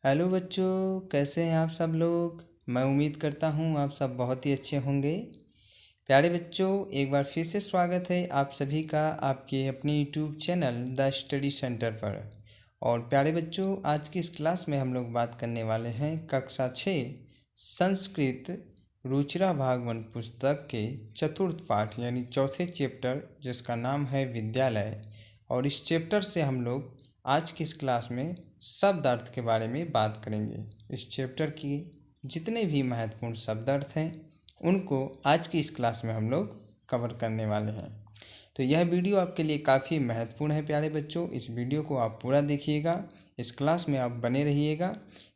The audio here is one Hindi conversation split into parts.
हेलो बच्चों, कैसे हैं आप सब लोग। मैं उम्मीद करता हूँ आप सब बहुत ही अच्छे होंगे। प्यारे बच्चों, एक बार फिर से स्वागत है आप सभी का आपके अपने YouTube channel the study centre पर। और प्यारे बच्चों, आज की इस क्लास में हम लोग बात करने वाले हैं कक्षा 6 संस्कृत रुचिरा भाग 1 पुस्तक के चतुर्थ पाठ यानी चौथे चैप्टर, जिसका नाम है विद्यालय। और इस चैप्टर से हम लोग आज की इस क्लास में शब्दार्थ के बारे में बात करेंगे। इस चैप्टर की जितने भी महत्वपूर्ण शब्दार्थ हैं उनको आज की इस क्लास में हम लोग कवर करने वाले हैं। तो यह वीडियो आपके लिए काफ़ी महत्वपूर्ण है प्यारे बच्चों। इस वीडियो को आप पूरा देखिएगा, इस क्लास में आप बने रहिएगा,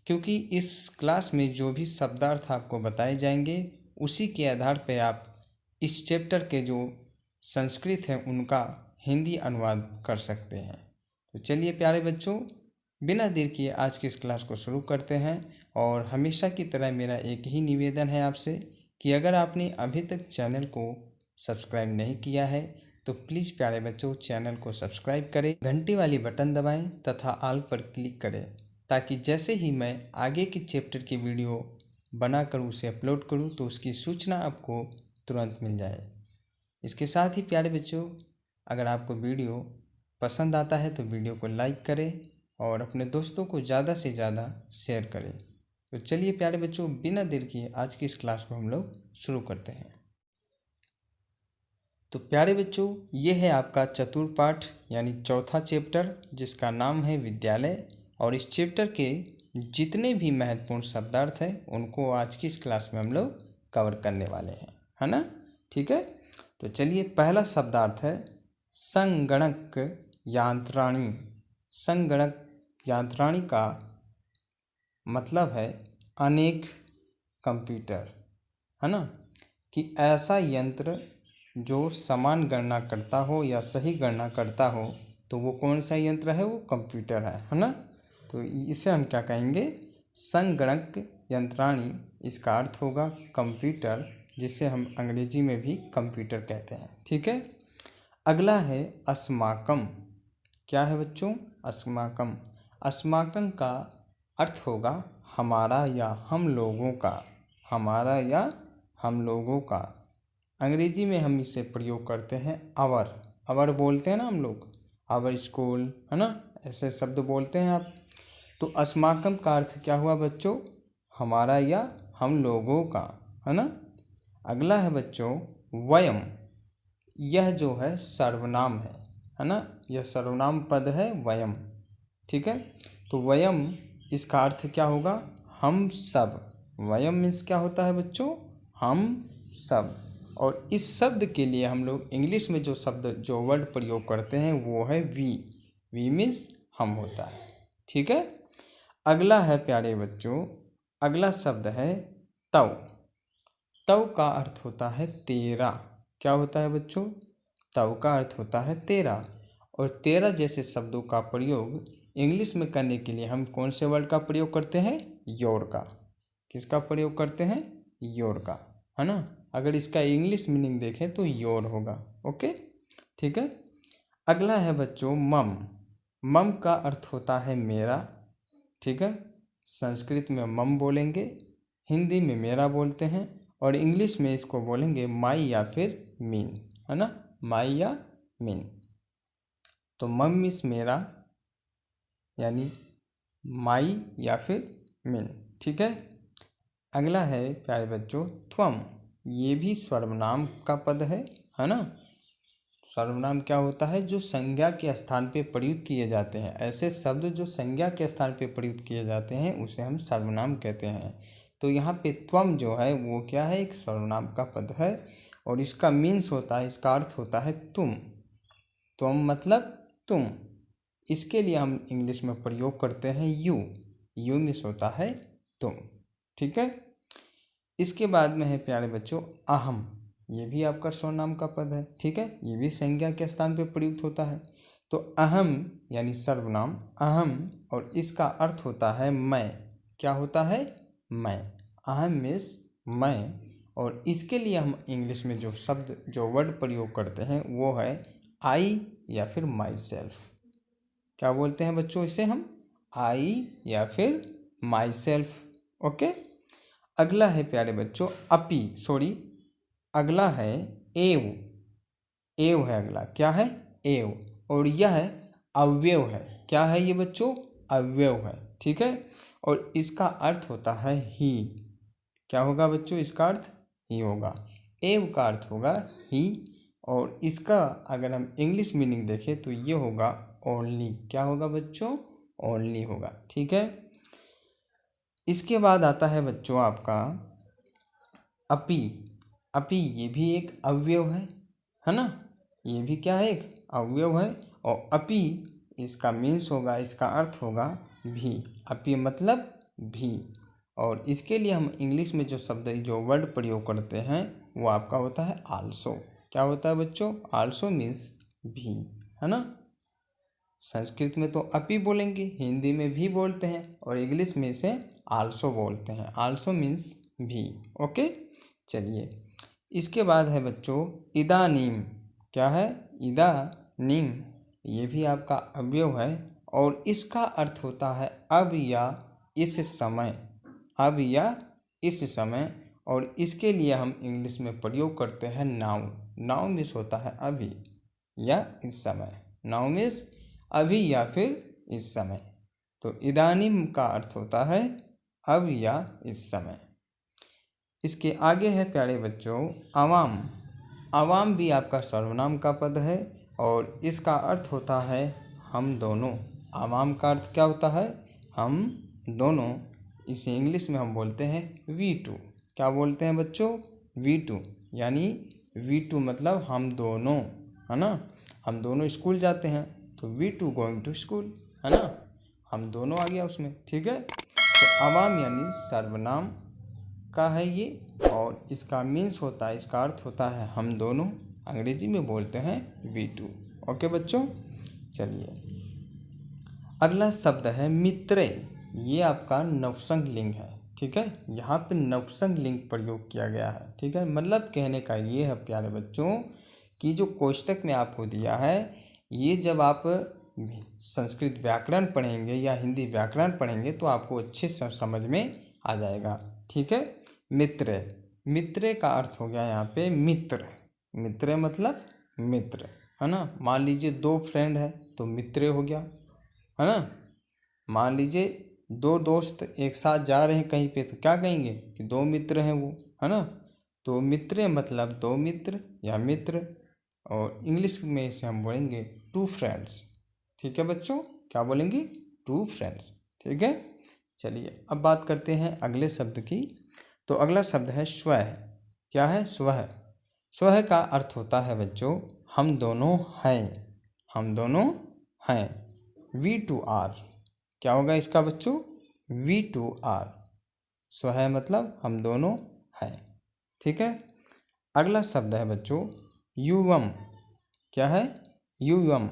क्योंकि इस क्लास में जो भी शब्दार्थ आपको बताए जाएंगे उसी के आधार पर आप इस चैप्टर के जो संस्कृत हैं उनका हिंदी अनुवाद कर सकते हैं। तो चलिए प्यारे बच्चों, बिना देर किए आज की इस क्लास को शुरू करते हैं। और हमेशा की तरह मेरा एक ही निवेदन है आपसे कि अगर आपने अभी तक चैनल को सब्सक्राइब नहीं किया है तो प्लीज़ प्यारे बच्चों चैनल को सब्सक्राइब करें, घंटी वाली बटन दबाएं तथा ऑल पर क्लिक करें, ताकि जैसे ही मैं आगे के चैप्टर की वीडियो बनाकर उसे अपलोड करूं तो उसकी सूचना आपको तुरंत मिल जाए। इसके साथ ही प्यारे बच्चों, अगर आपको वीडियो पसंद आता है तो वीडियो को लाइक करें और अपने दोस्तों को ज़्यादा से ज़्यादा शेयर करें। तो चलिए प्यारे बच्चों, बिना देर किए आज की इस क्लास को हम लोग शुरू करते हैं। तो प्यारे बच्चों, ये है आपका चतुर्थ पाठ यानी चौथा चैप्टर, जिसका नाम है विद्यालय। और इस चैप्टर के जितने भी महत्वपूर्ण शब्दार्थ हैं उनको आज की इस क्लास में हम लोग कवर करने वाले हैं, है ना। ठीक है, तो चलिए पहला शब्दार्थ है संगणक यांत्राणी। संगणक यांत्राणी का मतलब है अनेक कंप्यूटर, है ना, कि ऐसा यंत्र जो समान गणना करता हो या सही गणना करता हो, तो वो कौन सा यंत्र है, वो कंप्यूटर है ना। तो इसे हम क्या कहेंगे, संगणक यंत्राणी। इसका अर्थ होगा कंप्यूटर, जिसे हम अंग्रेजी में भी कंप्यूटर कहते हैं। ठीक है, अगला है अस्माकम। क्या है बच्चों, अस्माकम। अस्माकम का अर्थ होगा हमारा या हम लोगों का, हमारा या हम लोगों का। अंग्रेजी में हम इसे प्रयोग करते हैं आवर, आवर बोलते हैं ना हम लोग, आवर स्कूल, है ना, ऐसे शब्द बोलते हैं आप। तो अस्माकम का अर्थ क्या हुआ बच्चों, हमारा या हम लोगों का, है ना। अगला है बच्चों वयम। यह जो है सर्वनाम है ना, यह सर्वनाम पद है वयम। ठीक है, तो वयम इसका अर्थ क्या होगा, हम सब। वयम मीन्स क्या होता है बच्चों, हम सब। और इस शब्द के लिए हम लोग इंग्लिश में जो शब्द जो वर्ड प्रयोग करते हैं वो है वी। वी मीन्स हम होता है। ठीक है, अगला है प्यारे बच्चों, अगला शब्द है तव। तव का अर्थ होता है तेरा। क्या होता है बच्चों, तव का अर्थ होता है तेरा। और तेरा जैसे शब्दों का प्रयोग इंग्लिश में करने के लिए हम कौन से वर्ड का प्रयोग करते हैं, योर का। किसका प्रयोग करते हैं, योर का, है ना। अगर इसका इंग्लिश मीनिंग देखें तो योर होगा। ओके, ठीक है। अगला है बच्चों मम। मम का अर्थ होता है मेरा। ठीक है, संस्कृत में मम बोलेंगे, हिंदी में मेरा बोलते हैं, और इंग्लिश में इसको बोलेंगे माई या फिर मीन, है ना, माई या मीन। तो मम मीन्स मेरा यानी माई या फिर मीन। ठीक है, अगला है प्यारे बच्चों त्वम। ये भी सर्वनाम का पद है ना। सर्वनाम क्या होता है, जो संज्ञा के स्थान पे प्रयुक्त किए जाते हैं। ऐसे शब्द जो संज्ञा के स्थान पे प्रयुक्त किए जाते हैं उसे हम सर्वनाम कहते हैं। तो यहाँ पे त्वम जो है वो क्या है, एक सर्वनाम का पद है, और इसका मीन्स होता है, इसका अर्थ होता है तुम। त्वम मतलब तुम। इसके लिए हम इंग्लिश में प्रयोग करते हैं यू। यू मीन्स होता है तुम। ठीक है, इसके बाद में है प्यारे बच्चों अहम। ये भी आपका सर्वनाम का पद है। ठीक है, ये भी संज्ञा के स्थान पे प्रयुक्त होता है। तो अहम यानी सर्वनाम अहम, और इसका अर्थ होता है मैं। क्या होता है, मैं। अहम मीन्स मैं। और इसके लिए हम इंग्लिश में जो शब्द जो वर्ड प्रयोग करते हैं वो है आई या फिर माई सेल्फ। क्या बोलते हैं बच्चों इसे हम, आई या फिर माई सेल्फ। ओके, अगला है प्यारे बच्चों अगला है एव। एव है अगला, क्या है? एव। और यह अव्यव है। क्या है ये बच्चों? अव्यव है। ठीक है, और इसका अर्थ होता है ही। क्या होगा बच्चों इसका अर्थ? ही होगा। एव का अर्थ होगा ही, और इसका अगर हम इंग्लिश मीनिंग देखें तो ये होगा ओनली। क्या होगा बच्चों? ओनली होगा। ठीक है, इसके बाद आता है बच्चों आपका अपी। अपी ये भी एक अवयव है ना? ये भी क्या है? एक अवयव है। और अपी इसका मीन्स होगा, इसका अर्थ होगा भी। अपी मतलब भी। और इसके लिए हम इंग्लिश में जो वर्ड प्रयोग करते हैं वो आपका होता है आल्सो। क्या होता है बच्चों? आल्सो मीन्स भी, है ना? संस्कृत में तो अपी बोलेंगे, हिंदी में भी बोलते हैं, और इंग्लिश में इसे आल्सो बोलते हैं। आल्सो मीन्स भी। ओके, चलिए इसके बाद है बच्चों इदानीम। क्या है? इदानीम। ये भी आपका अवयव है, और इसका अर्थ होता है अब या इस समय। अब या इस समय, और इसके लिए हम इंग्लिश में प्रयोग करते हैं नाउ। नाउ मीन्स होता है अभी या इस समय। नाउ मीन्स अभी या फिर इस समय। तो इदानीम का अर्थ होता है अब या इस समय। इसके आगे है प्यारे बच्चों आवाम। आवाम भी आपका सर्वनाम का पद है, और इसका अर्थ होता है हम दोनों। आवाम का अर्थ क्या होता है? हम दोनों। इसे इंग्लिश में हम बोलते हैं वी टू। क्या बोलते हैं बच्चों? We two. यानी वी टू मतलब हम दोनों, है ना? हम दोनों स्कूल जाते हैं तो we two going to school, है ना? हम दोनों आ गया उसमें। ठीक है, तो आवाम यानी सर्वनाम का है ये, और इसका मीन्स होता है, इसका अर्थ होता है हम दोनों। अंग्रेजी में बोलते हैं वी टू। ओके बच्चों, चलिए अगला शब्द है मित्रे। ये आपका नपुंसकलिंग है। ठीक है, यहाँ पे नपुंसकलिंग प्रयोग किया गया है। ठीक है, मतलब कहने का ये है प्यारे बच्चों कि जो कोष्टक में आपको दिया है, ये जब आप संस्कृत व्याकरण पढ़ेंगे या हिंदी व्याकरण पढ़ेंगे तो आपको अच्छे से समझ में आ जाएगा। ठीक है, मित्र। मित्र का अर्थ हो गया यहाँ पे मित्र। मित्र मतलब मित्र, है ना? मान लीजिए दो फ्रेंड है तो मित्र हो गया, है ना? मान लीजिए दो दोस्त एक साथ जा रहे हैं कहीं पे तो क्या कहेंगे कि दो मित्र हैं वो, है ना? तो मित्र मतलब दो मित्र या मित्र, और इंग्लिश में इसे हम बोलेंगे टू फ्रेंड्स। ठीक है बच्चों, क्या बोलेंगे? Two friends. ठीक है, चलिए अब बात करते हैं अगले शब्द की। तो अगला शब्द है स्वः। क्या है? स्वः। स्वः का अर्थ होता है बच्चों हम दोनों हैं। हम दोनों हैं। We two are. क्या होगा इसका बच्चों? We two are. स्वः मतलब हम दोनों हैं। ठीक है, अगला शब्द है बच्चों युवम। क्या है? युवम।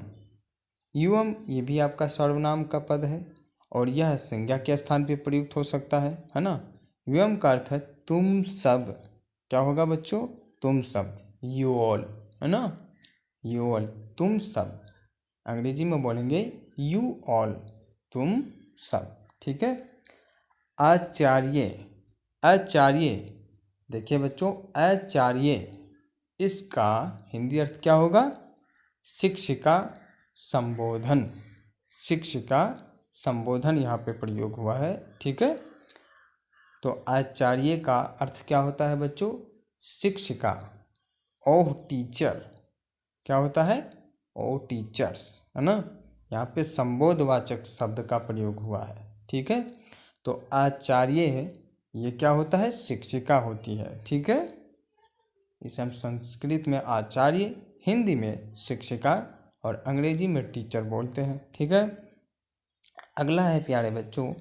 युवम ये भी आपका सर्वनाम का पद है, और यह संज्ञा के स्थान पे प्रयुक्त हो सकता है ना? युवम का अर्थ है तुम सब। क्या होगा बच्चों? तुम सब, यू ऑल, है ना? यू ऑल, तुम सब। अंग्रेजी में बोलेंगे यू ऑल, तुम सब। ठीक है, आचार्य। आचार्य, देखिए बच्चों आचार्य, इसका हिंदी अर्थ क्या होगा? शिक्षिका संबोधन। शिक्षिका संबोधन यहाँ पे प्रयोग हुआ है। ठीक है, तो आचार्य का अर्थ क्या होता है बच्चों? शिक्षिका। ओह टीचर। क्या होता है? ओह टीचर्स, है ना? यहाँ पे संबोधवाचक शब्द का प्रयोग हुआ है। ठीक है, तो आचार्य ये क्या होता है? शिक्षिका होती है। ठीक है, इसे हम संस्कृत में आचार्य, हिंदी में शिक्षिका, और अंग्रेजी में टीचर बोलते हैं। ठीक है, अगला है प्यारे बच्चों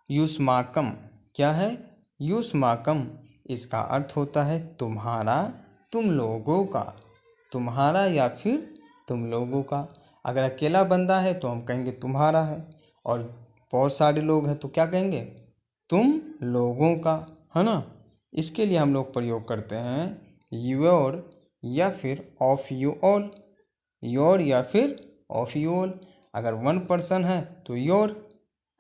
युष्माकम। क्या है? युष्माकम, इसका अर्थ होता है तुम्हारा, तुम लोगों का। तुम्हारा या फिर तुम लोगों का। अगर अकेला बंदा है तो हम कहेंगे तुम्हारा है, और बहुत सारे लोग हैं तो क्या कहेंगे? तुम लोगों का, है ना? इसके लिए हम लोग प्रयोग करते हैं योर या फिर ऑफ यू ऑल। योर या फिर ऑफ यू ऑल। अगर वन पर्सन है तो योर,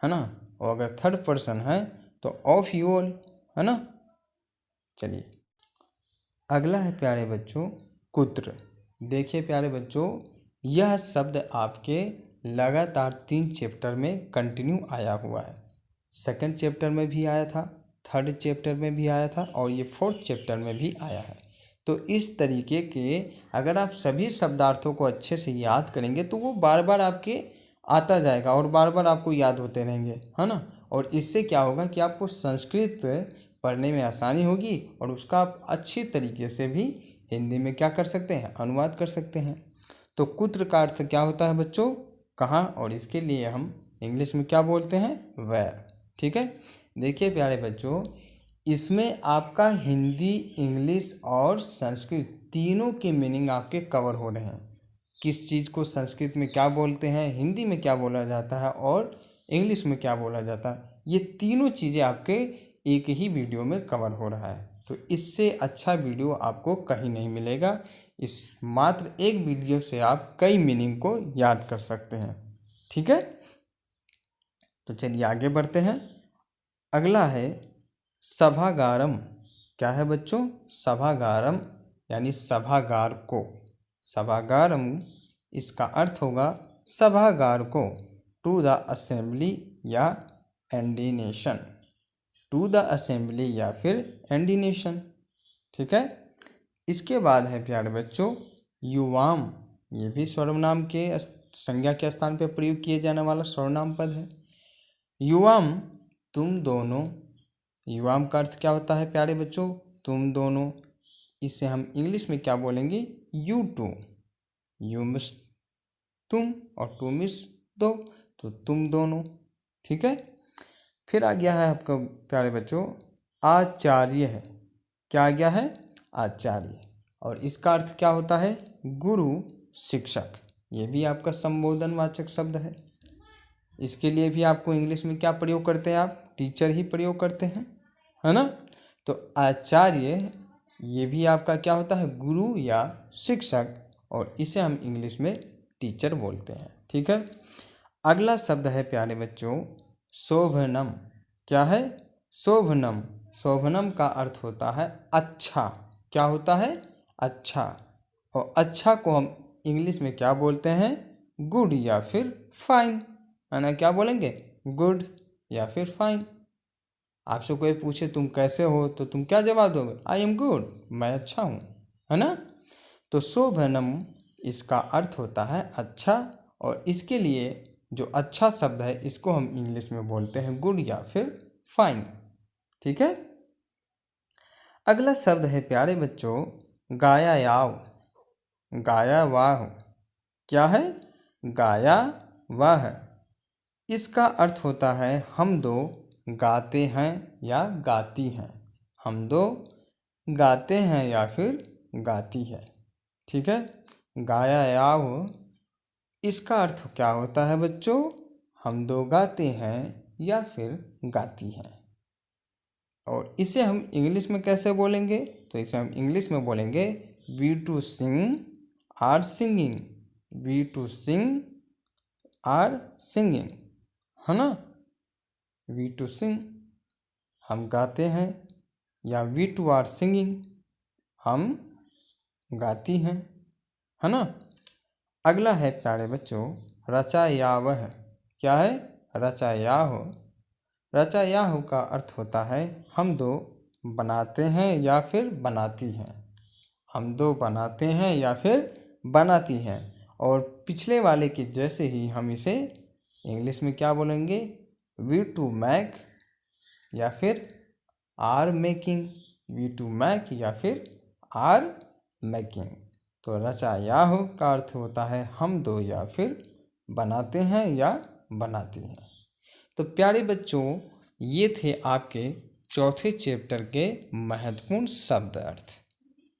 है ना? और अगर थर्ड पर्सन है तो ऑफ यू ऑल, है ना। चलिए अगला है प्यारे बच्चों कुत्र। देखिए प्यारे बच्चों, यह शब्द आपके लगातार 3 चैप्टर में कंटिन्यू आया हुआ है। सेकंड चैप्टर में भी आया था, थर्ड चैप्टर में भी आया था और ये फोर्थ चैप्टर में भी आया है। तो इस तरीके के अगर आप सभी शब्दार्थों को अच्छे से याद करेंगे तो वो बार बार आपके आता जाएगा और बार बार आपको याद होते रहेंगे, है ना। और इससे क्या होगा कि आपको संस्कृत पढ़ने में आसानी होगी और उसका आप अच्छी तरीके से भी हिंदी में क्या कर सकते हैं, अनुवाद कर सकते हैं। तो कुत्र का अर्थ क्या होता है बच्चों, कहाँ, और इसके लिए हम इंग्लिश में क्या बोलते हैं, वेयर। ठीक है। देखिए प्यारे बच्चों, इसमें आपका हिंदी, इंग्लिश और संस्कृत तीनों के मीनिंग आपके कवर हो रहे हैं। किस चीज़ को संस्कृत में क्या बोलते हैं, हिंदी में क्या बोला जाता है और इंग्लिश में क्या बोला जाता है, ये तीनों चीज़ें आपके एक ही वीडियो में कवर हो रहा है। तो इससे अच्छा वीडियो आपको कहीं नहीं मिलेगा। इस मात्र एक वीडियो से आप कई मीनिंग को याद कर सकते हैं। ठीक है। तो चलिए आगे बढ़ते हैं। अगला है सभागारम। क्या है बच्चों, सभागारम यानी सभागार को। सभागारम इसका अर्थ होगा सभागार को, टू द असेंबली या एंडिनेशन, टू द असेंबली या फिर एंडिनेशन। ठीक है। इसके बाद है प्यारे बच्चों युवाम। ये भी सर्वनाम के संज्ञा के स्थान पर प्रयोग किए जाने वाला सर्वनाम पद है। युवाम तुम दोनों। युवाम का अर्थ क्या होता है प्यारे बच्चों, तुम दोनों। इसे हम इंग्लिश में क्या बोलेंगे, यू टू। यू मिस तुम और टू मिस दो, तो तुम दोनों। ठीक है। फिर आ गया है आपका प्यारे बच्चों आचार्य है। क्या आ गया है, आचार्य, और इसका अर्थ क्या होता है, गुरु, शिक्षक। ये भी आपका संबोधनवाचक शब्द है। इसके लिए भी आपको इंग्लिश में क्या प्रयोग करते हैं, आप टीचर ही प्रयोग करते हैं, है ना। तो आचार्य ये भी आपका क्या होता है, गुरु या शिक्षक, और इसे हम इंग्लिश में टीचर बोलते हैं। ठीक है। अगला शब्द है प्यारे बच्चों शोभनम। क्या है, शोभनम। शोभनम का अर्थ होता है अच्छा। क्या होता है, अच्छा। और अच्छा को हम इंग्लिश में क्या बोलते हैं, गुड या फिर फाइन, है ना। क्या बोलेंगे, गुड या फिर फाइन। आपसे कोई पूछे तुम कैसे हो तो तुम क्या जवाब दोगे, आई एम गुड, मैं अच्छा हूँ, है ना। तो शोभनम इसका अर्थ होता है अच्छा, और इसके लिए जो अच्छा शब्द है इसको हम इंग्लिश में बोलते हैं गुड या फिर फाइन। ठीक है। अगला शब्द है प्यारे बच्चों गाया याव। गाया वाह। क्या है, गाया वाह। इसका अर्थ होता है हम दो गाते हैं या गाती हैं। हम दो गाते हैं या फिर गाती है। ठीक है। गाया याव इसका अर्थ क्या होता है बच्चों, हम दो गाते हैं या फिर गाती हैं। और इसे हम इंग्लिश में कैसे बोलेंगे, तो इसे हम इंग्लिश में बोलेंगे we two sing are singing. We two sing are singing, है ना। वी टू सिंग हम गाते हैं, या वी टू आर सिंगिंग हम गाती हैं, है ना। अगला है प्यारे बच्चों रचायावह। क्या है, रचायाहो। रचायाहो का अर्थ होता है हम दो बनाते हैं या फिर बनाती हैं। हम दो बनाते हैं या फिर बनाती हैं। और पिछले वाले के जैसे ही हम इसे इंग्लिश में क्या बोलेंगे, वी टू मैक या फिर are making. We two make या फिर आर मेकिंग। तो रचायाहो का अर्थ होता है हम दो या फिर बनाते हैं या बनाती हैं। तो प्यारे बच्चों ये थे आपके चौथे चैप्टर के महत्वपूर्ण शब्द अर्थ।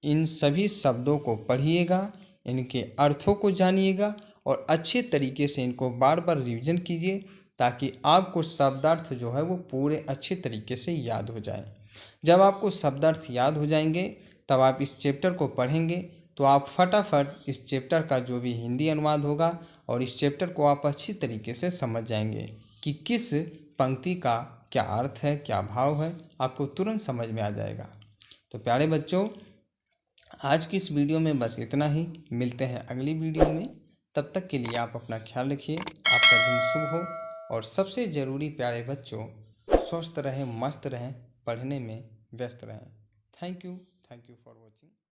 इन सभी शब्दों को पढ़िएगा, इनके अर्थों को जानिएगा और अच्छे तरीके से इनको बार बार रिवीजन कीजिए, ताकि आपको शब्दार्थ जो है वो पूरे अच्छे तरीके से याद हो जाए। जब आपको शब्दार्थ याद हो जाएंगे तब आप इस चैप्टर को पढ़ेंगे तो आप फटाफट इस चैप्टर का जो भी हिंदी अनुवाद होगा और इस चैप्टर को आप अच्छी तरीके से समझ जाएंगे कि किस पंक्ति का क्या अर्थ है, क्या भाव है, आपको तुरंत समझ में आ जाएगा। तो प्यारे बच्चों, आज की इस वीडियो में बस इतना ही। मिलते हैं अगली वीडियो में। तब तक के लिए आप अपना ख्याल रखिए। आपका दिन शुभ हो और सबसे ज़रूरी प्यारे बच्चों, स्वस्थ रहें, मस्त रहें, पढ़ने में व्यस्त रहें। Thank you for watching.